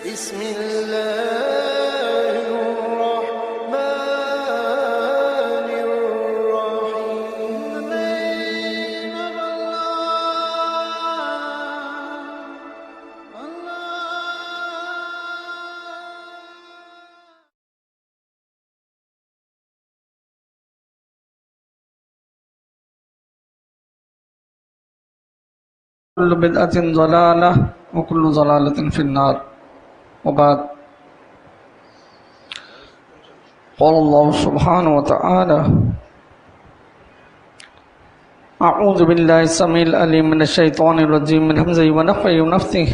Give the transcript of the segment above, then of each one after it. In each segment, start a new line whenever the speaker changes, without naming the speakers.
بسم الله الرحمن الرحيم.
كل بدعة ضلالة وكل ضلالة في النار. وبعد، قال الله سبحانه وتعالى: أعوذ بالله السميع العليم من الشيطان الرجيم من همزه ونفخه ونفثه.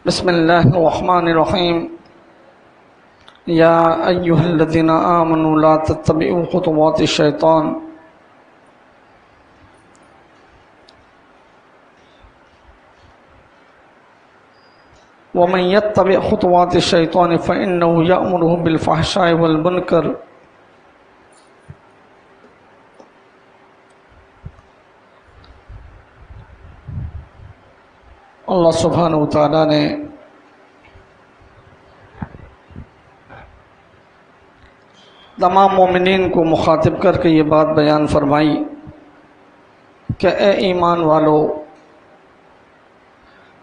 بسم الله الرحمن الرحيم. يا أيها الذين آمنوا لا تتبعوا خطوات الشيطان ومن يتبع خطوات الشيطان فإنه يأمره بالفحشاء والمنكر اللہ سبحانہ وتعالی نے تمام مومنین کو مخاطب کر کے یہ بات بیان فرمائی کہ اے ایمان والو،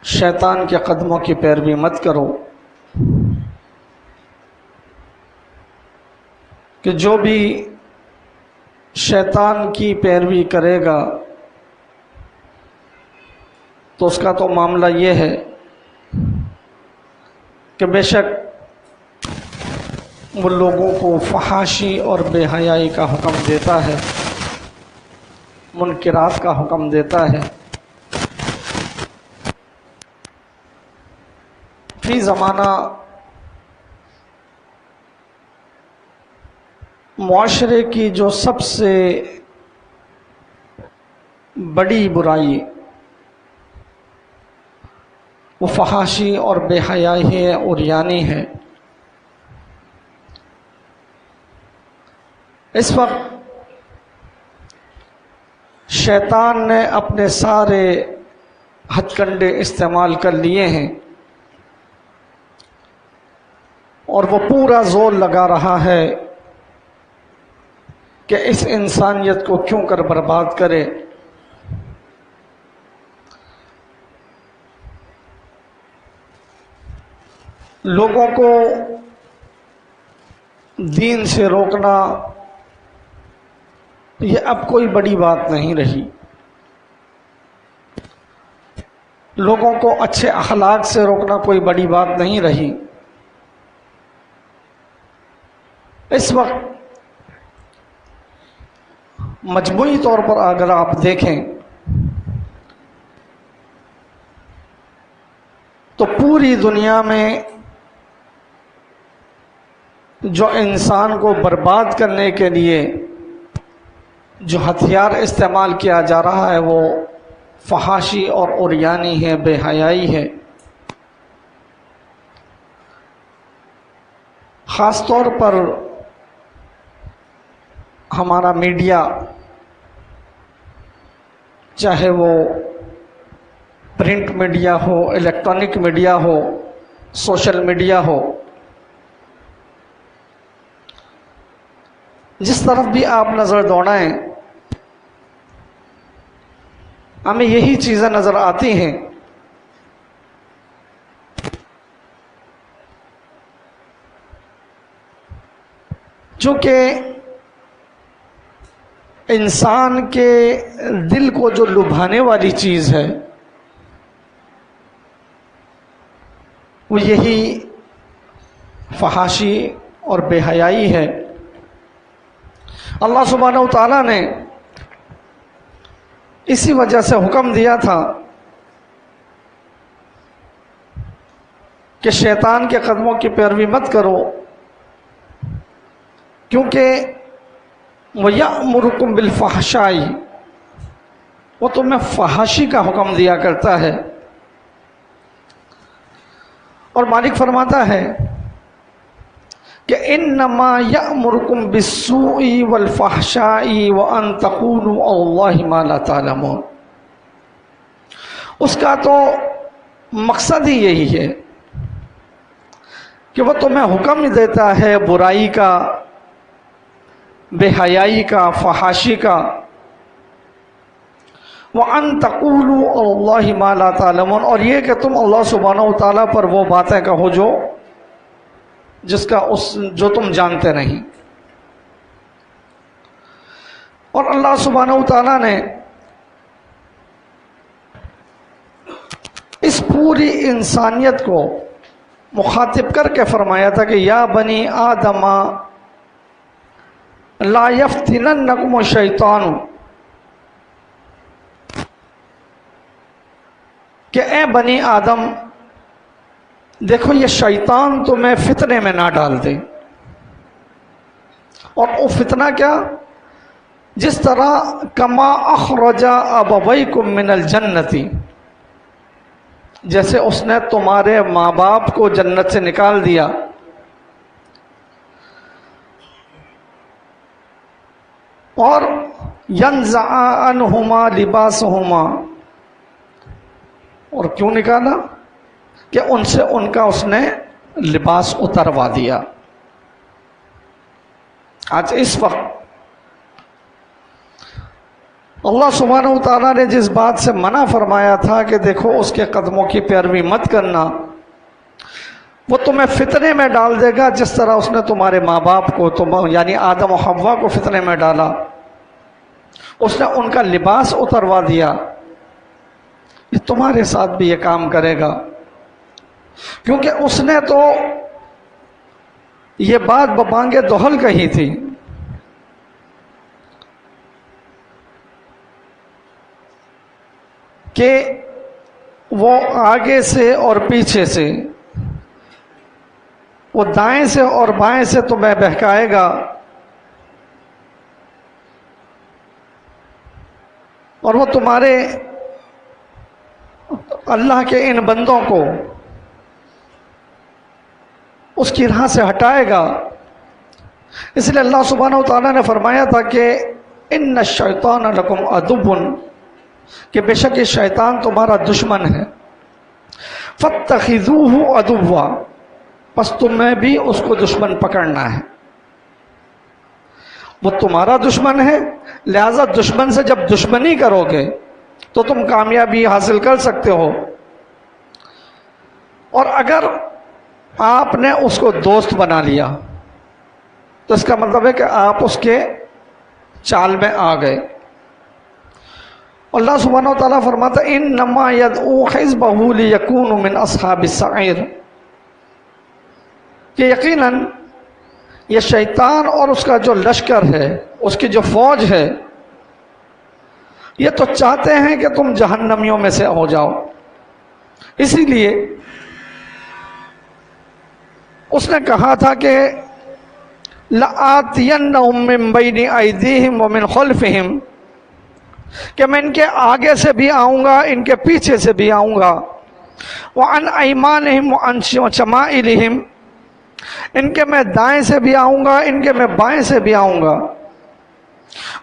شیطان کے قدموں کی پیروی مت کرو، کہ جو بھی شیطان کی پیروی کرے گا تو اس کا تو معاملہ یہ ہے کہ بے شک وہ لوگوں کو فحاشی اور بے حیائی کا حکم دیتا ہے، منکرات کا حکم دیتا ہے۔ فی زمانہ معاشرے کی جو سب سے بڑی برائی وہ فحاشی اور بے حیائی ہے، عریانی ہے۔ اس وقت شیطان نے اپنے سارے ہتھ کنڈے استعمال کر لیے ہیں اور وہ پورا زور لگا رہا ہے کہ اس انسانیت کو کیوں کر برباد کرے۔ لوگوں کو دین سے روکنا یہ اب کوئی بڑی بات نہیں رہی، لوگوں کو اچھے اخلاق سے روکنا کوئی بڑی بات نہیں رہی۔ اس وقت مجموعی طور پر اگر آپ دیکھیں تو پوری دنیا میں جو انسان کو برباد کرنے کے لیے جو ہتھیار استعمال کیا جا رہا ہے وہ فحاشی اور عریانی ہے، بے حیائی ہے۔ خاص طور پر ہمارا میڈیا، چاہے وہ پرنٹ میڈیا ہو، الیکٹرانک میڈیا ہو، سوشل میڈیا ہو، جس طرف بھی آپ نظر دوڑائیں ہمیں یہی چیزیں نظر آتی ہیں۔ چونکہ انسان کے دل کو جو لبھانے والی چیز ہے وہ یہی فحاشی اور بے حیائی ہے۔ اللہ سبحانہ وتعالیٰ نے اسی وجہ سے حکم دیا تھا کہ شیطان کے قدموں کی پیروی مت کرو، کیونکہ وَيَأْمُرُكُمْ بِالْفَحْشَاءِ، وہ تمہیں فحاشی کا حکم دیا کرتا ہے۔ اور مالک فرماتا ہے کہ انما یأمرکم بالسوء والفحشاء وان تقولوا علی اللہ ما لا تعلمون، اس کا تو مقصد ہی یہی ہے کہ وہ تمہیں حکم دیتا ہے برائی کا، بے حیائی کا، فحاشی کا، وَأَن تَقُولُوا عَلَى اللَّهِ مَا لَا تَعْلَمُونَ، اور یہ کہ تم اللہ سبحانہ وتعالیٰ پر وہ باتیں کہو جو تم جانتے نہیں۔ اور اللہ سبحانہ وتعالیٰ نے اس پوری انسانیت کو مخاطب کر کے فرمایا تھا کہ یا بنی آدم لا یفتننکم الشیطان، کہ اے بنی آدم دیکھو یہ شیطان تمہیں فتنے میں نہ ڈال دے۔ اور وہ فتنہ کیا؟ جس طرح کما اخرج ابویکم من الجنتی، جیسے اس نے تمہارے ماں باپ کو جنت سے نکال دیا، اور ینزع عنہما لباسہما، اور کیوں نکالا؟ کہ ان سے ان کا اس نے لباس اتروا دیا۔ آج اس وقت اللہ سبحانہ وتعالیٰ نے جس بات سے منع فرمایا تھا کہ دیکھو اس کے قدموں کی پیروی مت کرنا، وہ تمہیں فتنے میں ڈال دے گا جس طرح اس نے تمہارے ماں باپ کو یعنی آدم و حوا کو فتنے میں ڈالا، اس نے ان کا لباس اتروا دیا، یہ تمہارے ساتھ بھی یہ کام کرے گا، کیونکہ اس نے تو یہ بات ببانگ دہل کہی تھی کہ وہ آگے سے اور پیچھے سے، وہ دائیں سے اور بائیں سے تمہیں بہکائے گا، اور وہ تمہارے اللہ کے ان بندوں کو اس کی راہ سے ہٹائے گا۔ اس لیے اللہ سبحانہ وتعالیٰ نے فرمایا تھا کہ ان الشیطان لکم عدو، کہ بے شک یہ شیطان تمہارا دشمن ہے، فاتخذوہ عدوا، پس تمہیں بھی اس کو دشمن پکڑنا ہے۔ وہ تمہارا دشمن ہے، لہذا دشمن سے جب دشمنی کرو گے تو تم کامیابی حاصل کر سکتے ہو، اور اگر آپ نے اس کو دوست بنا لیا تو اس کا مطلب ہے کہ آپ اس کے چال میں آ گئے۔ اللہ سبحانہ وتعالیٰ فرماتا ہے انما یدعو حزبہ لیکونوا من اصحاب السعیر، کہ یقیناً یہ شیطان اور اس کا جو لشکر ہے، اس کی جو فوج ہے، یہ تو چاہتے ہیں کہ تم جہنمیوں میں سے ہو جاؤ۔ اسی لیے اس نے کہا تھا کہ لَآتِيَنَّهُم مِّن بَيْنِ أَيْدِيهِمْ وَمِنْ خَلْفِهِمْ، کہ میں ان کے آگے سے بھی آؤں گا، ان کے پیچھے سے بھی آؤں گا، وَعَنْ أَيْمَانِهِمْ وَعَنْ شَمَائِلِهِمْ، ان کے میں دائیں سے بھی آؤں گا، ان کے میں بائیں سے بھی آؤں گا،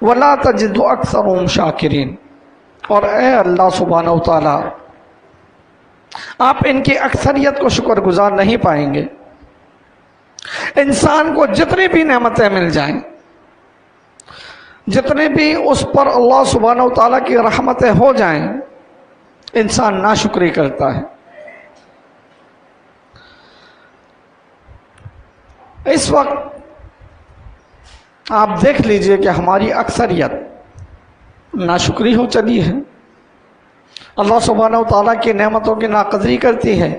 وَلَا تَجِدُ أَكْثَرُهُمْ شَاكِرِينَ، اور اے اللہ سبحانہ وتعالیٰ آپ ان کی اکثریت کو شکر گزار نہیں پائیں گے۔ انسان کو جتنی بھی نعمتیں مل جائیں، جتنے بھی اس پر اللہ سبحانہ وتعالیٰ کی رحمتیں ہو جائیں، انسان ناشکری کرتا ہے۔ اس وقت آپ دیکھ لیجئے کہ ہماری اکثریت ناشکری ہو چلی ہے، اللہ سبحانہ وتعالیٰ کی نعمتوں کی ناقدری کرتی ہے۔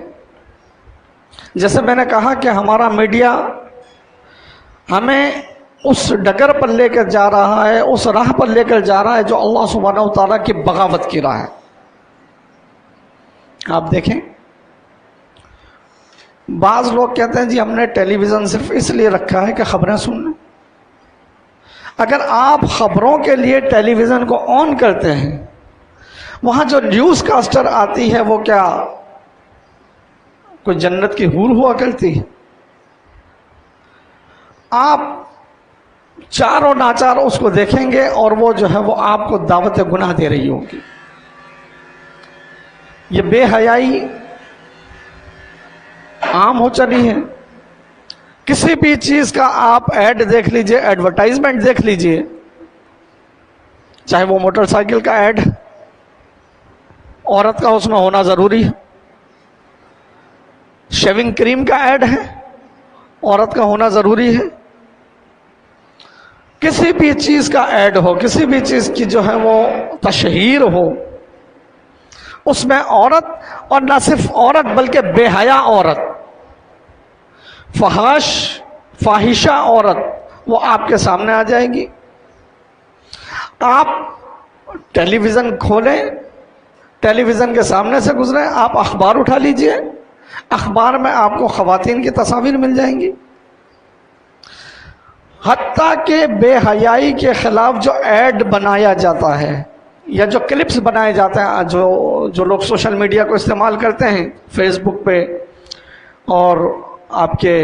جیسے میں نے کہا کہ ہمارا میڈیا ہمیں اس ڈگر پر لے کر جا رہا ہے، اس راہ پر لے کر جا رہا ہے جو اللہ سبحانہ وتعالیٰ کی بغاوت کی راہ ہے۔ آپ دیکھیں بعض لوگ کہتے ہیں جی ہم نے ٹیلی ویژن صرف اس لیے رکھا ہے کہ خبریں سننا۔ اگر آپ خبروں کے لیے ٹیلی ویژن کو آن کرتے ہیں، وہاں جو نیوز کاسٹر آتی ہے وہ کیا کوئی جنت کی حور ہوا کرتی ہے؟ آپ چاروں ناچار اس کو دیکھیں گے اور وہ جو ہے وہ آپ کو دعوت گناہ دے رہی ہوگی۔ یہ بے حیائی عام ہو چلی ہے، کسی بھی چیز کا آپ ایڈ دیکھ لیجئے، ایڈورٹائزمنٹ دیکھ لیجئے، چاہے وہ موٹر سائیکل کا ایڈ، عورت کا اس میں ہونا ضروری ہے، شیونگ کریم کا ایڈ ہے، عورت کا ہونا ضروری ہے، کسی بھی چیز کا ایڈ ہو، کسی بھی چیز کی جو ہے وہ تشہیر ہو، اس میں عورت، اور نہ صرف عورت بلکہ بے حیا عورت، فاحشہ عورت، وہ آپ کے سامنے آ جائے گی۔ آپ ٹیلی ویژن کھولیں، ٹیلی ویژن کے سامنے سے گزریں، آپ اخبار اٹھا لیجئے، اخبار میں آپ کو خواتین کی تصاویر مل جائیں گی۔ حتیٰ کہ بے حیائی کے خلاف جو ایڈ بنایا جاتا ہے یا جو کلپس بنائے جاتے ہیں، جو لوگ سوشل میڈیا کو استعمال کرتے ہیں، فیس بک پہ اور آپ کے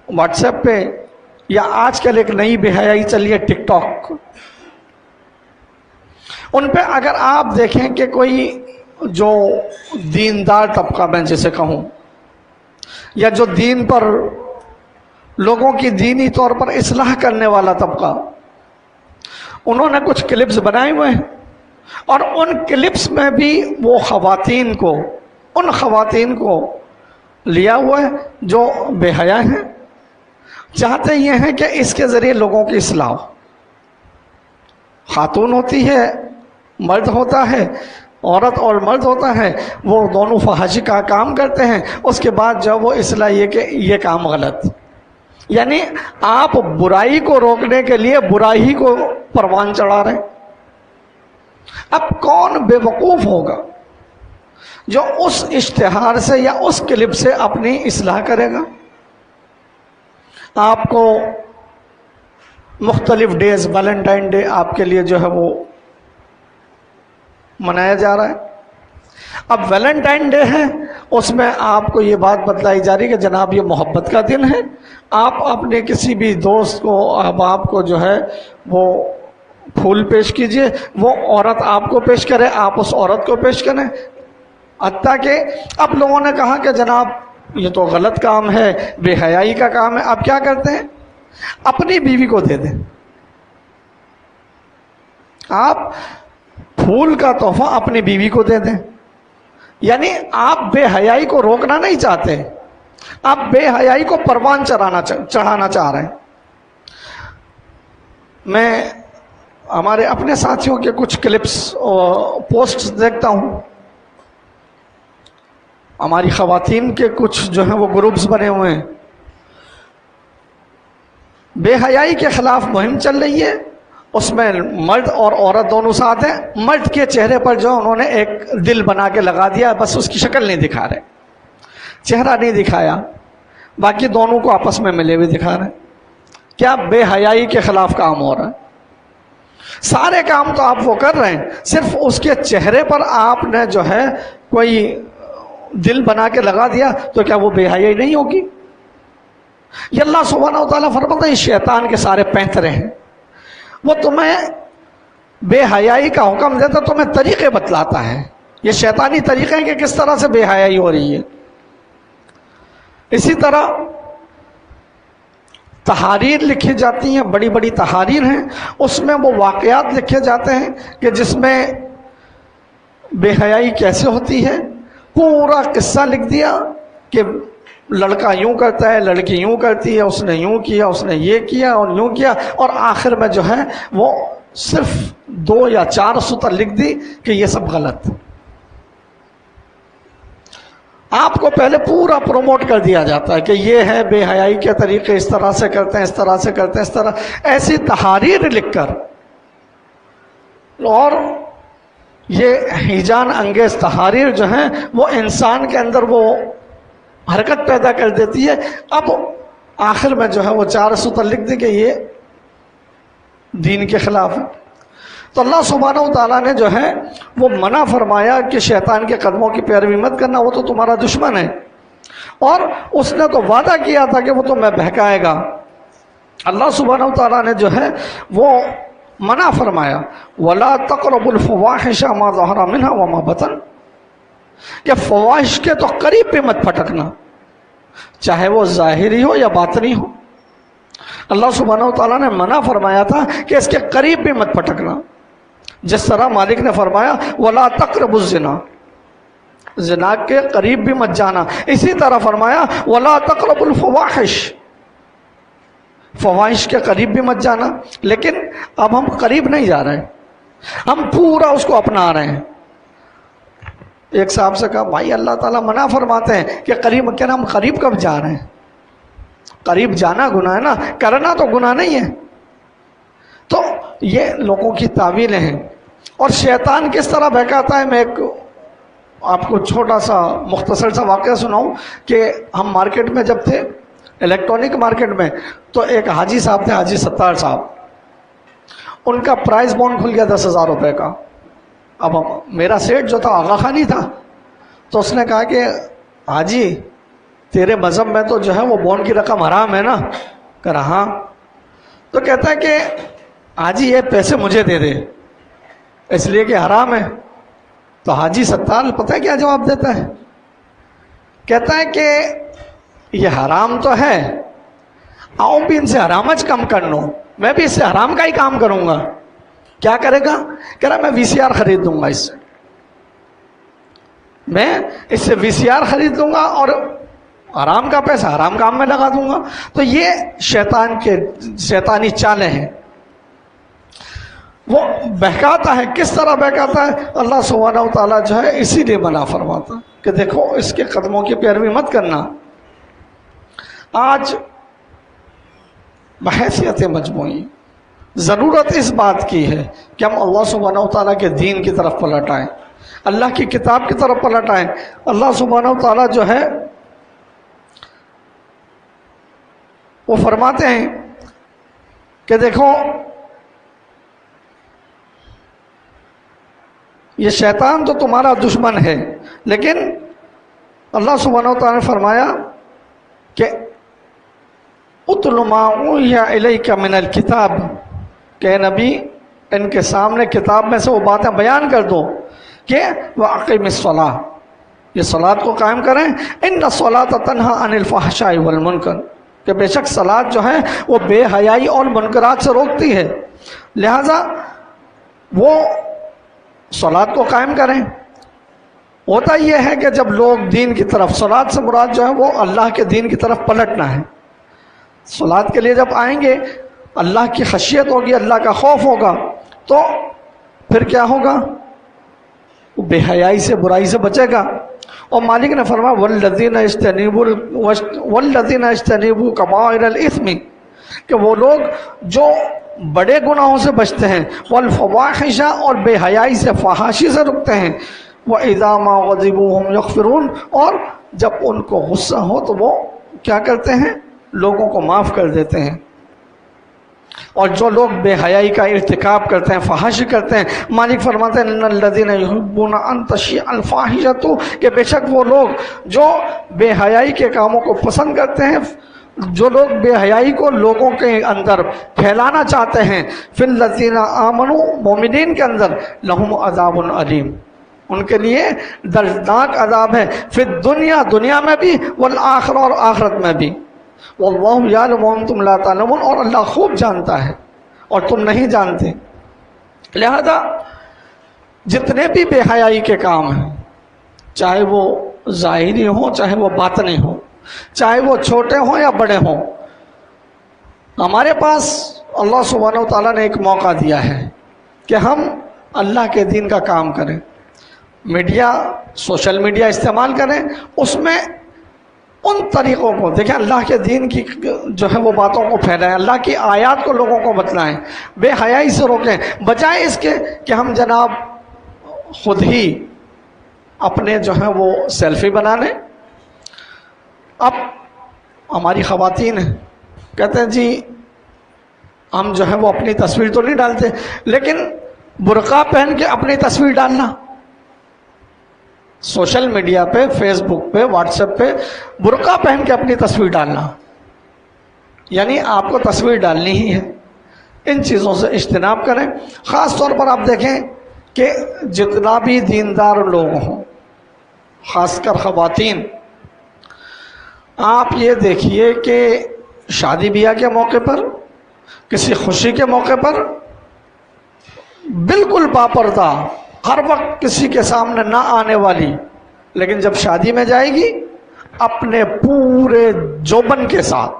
واٹس ایپ پہ، یا آج کل ایک نئی بے حیائی چلی ہے ٹک ٹاک، ان پہ اگر آپ دیکھیں کہ کوئی جو دیندار طبقہ میں جسے کہوں، یا جو دین پر، لوگوں کی دینی طور پر اصلاح کرنے والا طبقہ، انہوں نے کچھ کلپس بنائے ہوئے ہیں، اور ان کلپس میں بھی وہ ان خواتین کو لیا ہوا ہے جو بے حیا ہیں، چاہتے یہ ہیں کہ اس کے ذریعے لوگوں کی اصلاح ہو۔ خاتون ہوتی ہے، مرد ہوتا ہے، عورت اور مرد ہوتا ہے، وہ دونوں فحاشی کا کام کرتے ہیں، اس کے بعد جب وہ اصلاح یہ کہ یہ کام غلط، یعنی آپ برائی کو روکنے کے لیے برائی کو پروان چڑھا رہے ہیں۔ اب کون بے وقوف ہوگا جو اس اشتہار سے یا اس کلپ سے اپنی اصلاح کرے گا؟ آپ کو مختلف ڈیز، ویلنٹائن ڈے آپ کے لیے جو ہے وہ منایا جا رہا ہے۔ اب ویلنٹائن ڈے ہے، اس میں آپ کو یہ بات بتلائی جا رہی ہے کہ جناب یہ محبت کا دن ہے، آپ اپنے کسی بھی دوست کو، احباب کو جو ہے وہ پھول پیش کیجئے، وہ عورت آپ کو پیش کرے، آپ اس عورت کو پیش کریں۔ حتیٰ کہ اب لوگوں نے کہا کہ جناب یہ تو غلط کام ہے، بے حیائی کا کام ہے، آپ کیا کرتے ہیں؟ اپنی بیوی کو دے دیں۔ آپ پھول کا تحفہ اپنی بیوی کو دے دیں، یعنی آپ بے حیائی کو روکنا نہیں چاہتے، آپ بے حیائی کو پروان چڑھانا چاہ رہے ہیں۔ میں ہمارے اپنے ساتھیوں کے کچھ کلپس اور پوسٹس دیکھتا ہوں، ہماری خواتین کے کچھ جو ہیں وہ گروپس بنے ہوئے ہیں، بے حیائی کے خلاف مہم چل رہی ہے، اس میں مرد اور عورت دونوں ساتھ ہیں۔ مرد کے چہرے پر جو انہوں نے ایک دل بنا کے لگا دیا، بس اس کی شکل نہیں دکھا رہے، چہرہ نہیں دکھایا، باقی دونوں کو آپس میں ملے ہوئے دکھا رہے ہیں۔ کیا بے حیائی کے خلاف کام ہو رہا ہے؟ سارے کام تو آپ وہ کر رہے ہیں، صرف اس کے چہرے پر آپ نے جو ہے کوئی دل بنا کے لگا دیا، تو کیا وہ بے حیائی نہیں ہوگی؟ یہ اللہ سبحانہ و تعالیٰ فرماتا ہے یہ شیطان کے سارے پینترے ہیں، وہ تمہیں بے حیائی کا حکم دیتا، تمہیں طریقے بتلاتا ہے، یہ شیطانی طریقے ہیں کہ کس طرح سے بے حیائی ہو رہی ہے۔ اسی طرح تحاریر لکھی جاتی ہیں، بڑی بڑی تحاریر ہیں، اس میں وہ واقعات لکھے جاتے ہیں کہ جس میں بے حیائی کیسے ہوتی ہے، پورا قصہ لکھ دیا کہ لڑکا یوں کرتا ہے، لڑکی یوں کرتی ہے، اس نے یوں کیا، اس نے یہ کیا اور یوں کیا، اور آخر میں جو ہے وہ صرف 2 یا 4 سطر لکھ دی کہ یہ سب غلط۔ آپ کو پہلے پورا پروموٹ کر دیا جاتا ہے کہ یہ ہے بے حیائی کے طریقے، اس طرح سے کرتے ہیں، اس طرح سے کرتے ہیں، اس طرح ایسی تحاریر لکھ کر، اور یہ ہیجان انگیز تحاریر جو ہیں وہ انسان کے اندر وہ حرکت پیدا کر دیتی ہے۔ اب آخر میں جو ہے وہ 4 سطر لکھ دی کہ یہ دین کے خلاف ہے۔ تو اللہ سبحانہ و تعالیٰ نے جو ہے وہ منع فرمایا کہ شیطان کے قدموں کی پیروی مت کرنا، وہ تو تمہارا دشمن ہے، اور اس نے تو وعدہ کیا تھا کہ وہ تمہیں بہکائے گا۔ اللہ سبحانہ و تعالیٰ نے جو ہے وہ منع فرمایا، وَلَا تَقْرَبُوا الْفَوَاحِشَ مَا ظَهَرَ مِنْهَا وَمَا بَطَنَ، کہ فواحش کے تو قریب بھی مت پھٹکنا، چاہے وہ ظاہری ہو یا باطنی ہو۔ اللہ سبحانہ و تعالیٰ نے منع فرمایا تھا کہ اس کے قریب بھی مت پھٹکنا، جس طرح مالک نے فرمایا وَلَا تَقْرَبُوا الزِّنَا، زنا کے قریب بھی مت جانا۔ اسی طرح فرمایا وَلَا تَقْرَبُوا الْفَوَاحِشَ، فواحش کے قریب بھی مت جانا۔ لیکن اب ہم قریب نہیں جا رہے، ہم پورا اس کو اپنا رہے ہیں۔ ایک صاحب سے کہا بھائی اللہ تعالیٰ منع فرماتے ہیں کہ قریب، کہنا ہم قریب کب جا رہے ہیں؟ قریب جانا گناہ ہے نا، کرنا تو گناہ نہیں ہے۔ تو یہ لوگوں کی تعویلیں ہیں۔ اور شیطان کس طرح بہکاتا ہے، میں ایک آپ کو چھوٹا سا مختصر سا واقعہ سناؤں کہ ہم مارکیٹ میں جب تھے، الیکٹرانک مارکیٹ میں، تو ایک حاجی صاحب تھے، حاجی ستار صاحب، ان کا پرائز بانڈ کھل گیا 10,000 روپے کا۔ اب میرا سیٹ جو تھا آغا خانی تھا، تو اس نے کہا کہ حاجی تیرے مذہب میں تو جو ہے وہ بانڈ کی رقم حرام ہے نا؟ کہہ رہا ہاں۔ تو کہتا ہے کہ حاجی یہ پیسے مجھے دے دے، اس لیے کہ حرام ہے۔ تو حاجی ستار پتہ ہے کیا جواب دیتا ہے؟ کہتا ہے کہ یہ حرام تو ہے، آؤں بھی ان سے حرامج کم کر لوں، میں بھی اس سے حرام کا ہی کام کروں گا۔ کیا کرے گا؟ کہہ رہا میں VCR خرید دوں گا، اس سے میں اس سے VCR خرید دوں گا اور حرام کا پیسہ حرام کام میں لگا دوں گا۔ تو یہ شیطان کے شیطانی چالیں ہیں۔ وہ بہکاتا ہے، کس طرح بہکاتا ہے؟ اللہ سبحانہ و تعالیٰ جو ہے اسی لیے منع فرماتا کہ دیکھو اس کے قدموں کی پیروی مت کرنا۔ آج بحیثیت مجموعی ضرورت اس بات کی ہے کہ ہم اللہ سبحانہ و تعالیٰ کے دین کی طرف پلٹ آئیں، اللہ کی کتاب کی طرف پلٹ آئیں۔ اللہ سبحانہ و تعالیٰ جو ہے وہ فرماتے ہیں کہ دیکھو یہ شیطان تو تمہارا دشمن ہے، لیکن اللہ سبحانہ و تعالیٰ نے فرمایا کہ اتل ما اوحی الیک من الکتاب، کہ نبی ان کے سامنے کتاب میں سے وہ باتیں بیان کر دو کہ وَأَقِمِ الصَّلَاةَ، یہ صلاۃ کو قائم کریں، ان الصَّلَاةَ تنہیٰ عن الفحشاء والمنکر، کہ بے شک صلاۃ جو ہے وہ بے حیائی اور منکرات سے روکتی ہے، لہذا وہ صلاۃ کو قائم کریں۔ ہوتا یہ ہے کہ جب لوگ دین کی طرف، صلاۃ سے مراد جو ہے وہ اللہ کے دین کی طرف پلٹنا ہے۔ صلاۃ کے لیے جب آئیں گے، اللہ کی خشیت ہوگی، اللہ کا خوف ہوگا، تو پھر کیا ہوگا؟ وہ بے حیائی سے، برائی سے بچے گا۔ اور مالک نے فرمایا والذین اجتنبوا کبائر الاثم، کہ وہ لوگ جو بڑے گناہوں سے بچتے ہیں، والفواحش، اور بے حیائی سے، فحاشی سے رکتے ہیں، وَإِذَا مَا غَضِبُوا هُمْ يَغْفِرُونَ، اور جب ان کو غصہ ہو تو وہ کیا کرتے ہیں؟ لوگوں کو معاف کر دیتے ہیں۔ اور جو لوگ بے حیائی کا ارتکاب کرتے ہیں، فحش کرتے ہیں، مالک فرماتے ہیں ان الذین یحبون ان تشیع الفاحشۃ، کہ بے شک وہ لوگ جو بے حیائی کے کاموں کو پسند کرتے ہیں، جو لوگ بے حیائی کو لوگوں کے اندر پھیلانا چاہتے ہیں، فی الذین آمنوا، مومنین کے اندر، لہم عذاب علیم، ان کے لیے دردناک عذاب ہے، فی الدنیا، دنیا میں بھی، والآخرہ، اور آخرت میں بھی، واللہ یعلم وانتم لا تعلمون، اور اللہ خوب جانتا ہے اور تم نہیں جانتے۔ لہذا جتنے بھی بے حیائی کے کام ہیں، چاہے وہ ظاہری ہوں چاہے وہ باطنی ہوں، چاہے وہ چھوٹے ہوں یا بڑے ہوں، ہمارے پاس اللہ سبحانہ و تعالیٰ نے ایک موقع دیا ہے کہ ہم اللہ کے دین کا کام کریں۔ میڈیا، سوشل میڈیا استعمال کریں، اس میں ان طریقوں کو دیکھیں، اللہ کے دین کی جو ہے وہ باتوں کو پھیلائیں، اللہ کی آیات کو لوگوں کو بتلائیں، بے حیائی سے روکیں، بجائے اس کے کہ ہم جناب خود ہی اپنے جو ہے وہ سیلفی بنا لیں۔ اب ہماری خواتین ہیں، کہتے ہیں جی ہم جو ہے وہ اپنی تصویر تو نہیں ڈالتے، لیکن برقع پہن کے اپنی تصویر ڈالنا، سوشل میڈیا پہ، فیس بک پہ، واٹس ایپ پہ برقع پہن کے اپنی تصویر ڈالنا، یعنی آپ کو تصویر ڈالنی ہی ہے۔ ان چیزوں سے اجتناب کریں۔ خاص طور پر آپ دیکھیں کہ جتنا بھی دیندار لوگ ہوں، خاص کر خواتین، آپ یہ دیکھیے کہ شادی بیاہ کے موقع پر، کسی خوشی کے موقع پر بالکل باپردہ، ہر وقت کسی کے سامنے نہ آنے والی، لیکن جب شادی میں جائے گی اپنے پورے جوبن کے ساتھ،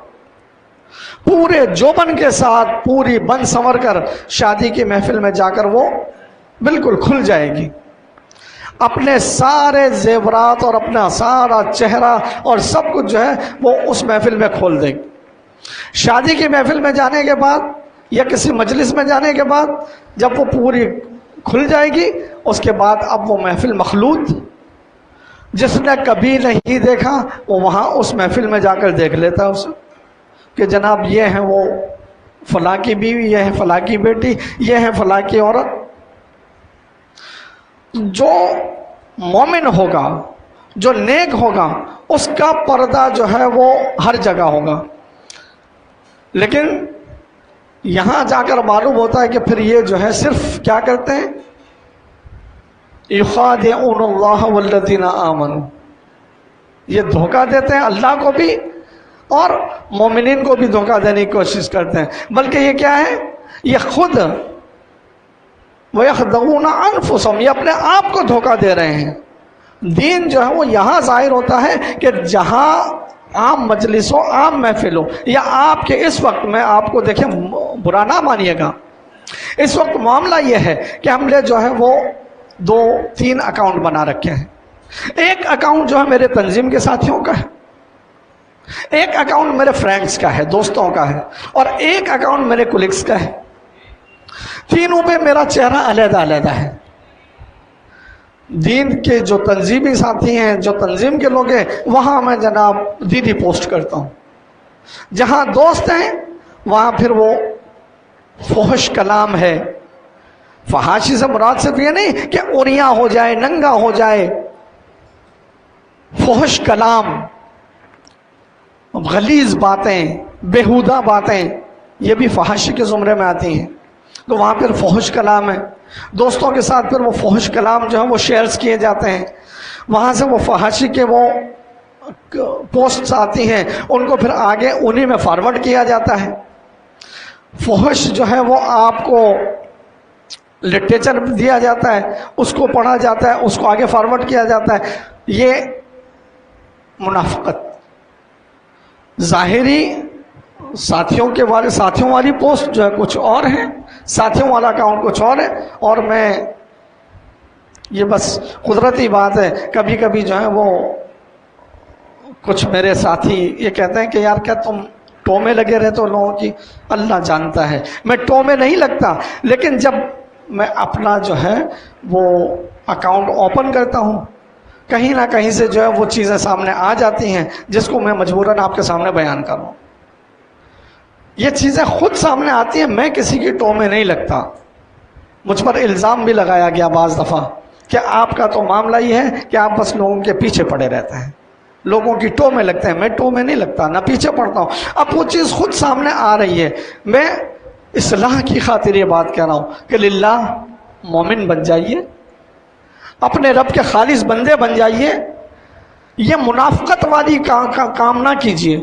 پوری بن سنور کر شادی کی محفل میں جا کر وہ بالکل کھل جائے گی، اپنے سارے زیورات اور اپنا سارا چہرہ اور سب کچھ جو ہے وہ اس محفل میں کھول دے گی۔ شادی کی محفل میں جانے کے بعد یا کسی مجلس میں جانے کے بعد جب وہ پوری کھل جائے گی، اس کے بعد اب وہ محفل مخلوط، جس نے کبھی نہیں دیکھا وہ وہاں اس محفل میں جا کر دیکھ لیتا ہے اسے کہ جناب یہ ہیں وہ فلاں کی بیوی، یہ ہے فلاں کی بیٹی، یہ ہے فلاں کی عورت۔ جو مومن ہوگا، جو نیک ہوگا، اس کا پردہ جو ہے وہ ہر جگہ ہوگا، لیکن یہاں جا کر معلوم ہوتا ہے کہ پھر یہ جو ہے صرف کیا کرتے ہیں، یخادعون اللہ والذین آمنوا، یہ دھوکہ دیتے ہیں اللہ کو بھی اور مومنین کو بھی دھوکہ دینے کی کوشش کرتے ہیں، بلکہ یہ کیا ہے، یہ خود وَيَخْدَعُونَ أَنفُسَهُمْ، یہ اپنے آپ کو دھوکہ دے رہے ہیں۔ دین جو ہے وہ یہاں ظاہر ہوتا ہے کہ جہاں عام مجلس ہو، عام محفل ہو، یا آپ کے اس وقت میں آپ کو دیکھیں، برا نہ مانیے گا، اس وقت معاملہ یہ ہے کہ ہم نے جو ہے وہ 2-3 اکاؤنٹ بنا رکھے ہیں۔ ایک اکاؤنٹ جو ہے میرے تنظیم کے ساتھیوں کا ہے، ایک اکاؤنٹ میرے فرینڈز کا ہے، دوستوں کا ہے، اور ایک اکاؤنٹ میرے کولیگز کا ہے۔ تینوں پہ میرا چہرہ علیحدہ علیحدہ ہے۔ دین کے جو تنظیمی ساتھی ہیں، جو تنظیم کے لوگ ہیں، وہاں میں جناب دیدی پوسٹ کرتا ہوں، جہاں دوست ہیں وہاں پھر وہ فحش کلام ہے۔ فحاشی سے مراد صرف یہ نہیں کہ اوریاں ہو جائے، ننگا ہو جائے، فحش کلام، غلیظ باتیں، بیہودہ باتیں، یہ بھی فحاشی کے زمرے میں آتی ہیں، تو وہاں پھر فحش کلام ہے۔ دوستوں کے ساتھ پھر وہ فحش کلام جو ہے وہ شیئرز کیے جاتے ہیں، وہاں سے وہ فحاشی کے وہ پوسٹس آتی ہیں، ان کو پھر آگے انہی میں فارورڈ کیا جاتا ہے۔ فحش جو ہے وہ آپ کو لٹریچر دیا جاتا ہے، اس کو پڑھا جاتا ہے، اس کو آگے فارورڈ کیا جاتا ہے۔ یہ منافقت ظاہری ساتھیوں والی پوسٹ جو ہے کچھ اور ہے، ساتھیوں والا اکاؤنٹ کچھ اور ہے، اور میں یہ بس قدرتی بات ہے، کبھی کبھی جو ہے وہ کچھ میرے ساتھی یہ کہتے ہیں کہ یار کیا تم ٹو میں لگے رہتے ہو لوگوں کی؟ اللہ جانتا ہے میں ٹو میں نہیں لگتا، لیکن جب میں اپنا جو ہے وہ اکاؤنٹ اوپن کرتا ہوں، کہیں نہ کہیں سے جو ہے وہ چیزیں سامنے آ جاتی ہیں جس کو میں مجبوراً آپ کے سامنے بیان کر رہا ہوں۔ یہ چیزیں خود سامنے آتی ہیں، میں کسی کی ٹو میں نہیں لگتا۔ مجھ پر الزام بھی لگایا گیا بعض دفعہ کہ آپ کا تو معاملہ یہ ہے کہ آپ بس لوگوں کے پیچھے پڑے رہتے ہیں، لوگوں کی ٹو میں لگتے ہیں۔ میں ٹو میں نہیں لگتا، نہ پیچھے پڑتا ہوں۔ اب وہ چیز خود سامنے آ رہی ہے، میں اصلاح کی خاطر یہ بات کہہ رہا ہوں کہ للہ مومن بن جائیے، اپنے رب کے خالص بندے بن جائیے، یہ منافقت والی کام نہ کیجیے۔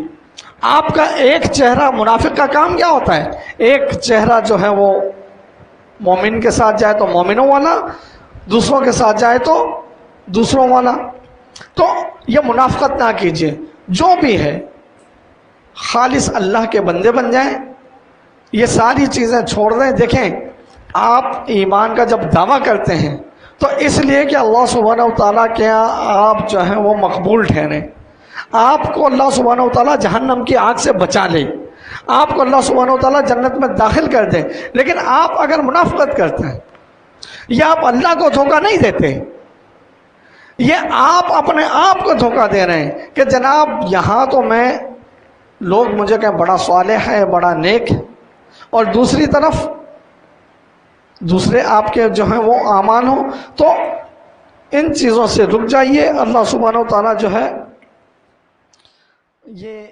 آپ کا ایک چہرہ، منافق کا کام کیا ہوتا ہے؟ ایک چہرہ جو ہے وہ مومن کے ساتھ جائے تو مومنوں والا، دوسروں کے ساتھ جائے تو دوسروں والا۔ تو یہ منافقت نہ کیجیے، جو بھی ہے خالص اللہ کے بندے بن جائیں، یہ ساری چیزیں چھوڑ دیں۔ دیکھیں، آپ ایمان کا جب دعویٰ کرتے ہیں تو اس لیے کہ اللہ سبحانہ وتعالیٰ کے یہاں آپ جو ہیں وہ مقبول ٹھہریں، آپ کو اللہ سبحانہ وتعالیٰ جہنم کی آگ سے بچا لے، آپ کو اللہ سبحانہ وتعالیٰ جنت میں داخل کر دے۔ لیکن آپ اگر منافقت کرتے ہیں یا آپ اللہ کو دھوکہ نہیں دیتے، یہ آپ اپنے آپ کو دھوکہ دے رہے ہیں کہ جناب یہاں تو میں، لوگ مجھے کہیں بڑا صالح ہے، بڑا نیک ہے، اور دوسری طرف دوسرے آپ کے جو ہیں وہ اعمال ہوں۔ تو ان چیزوں سے رک جائیے۔ اللہ سبحانہ و تعالیٰ جو ہے یہ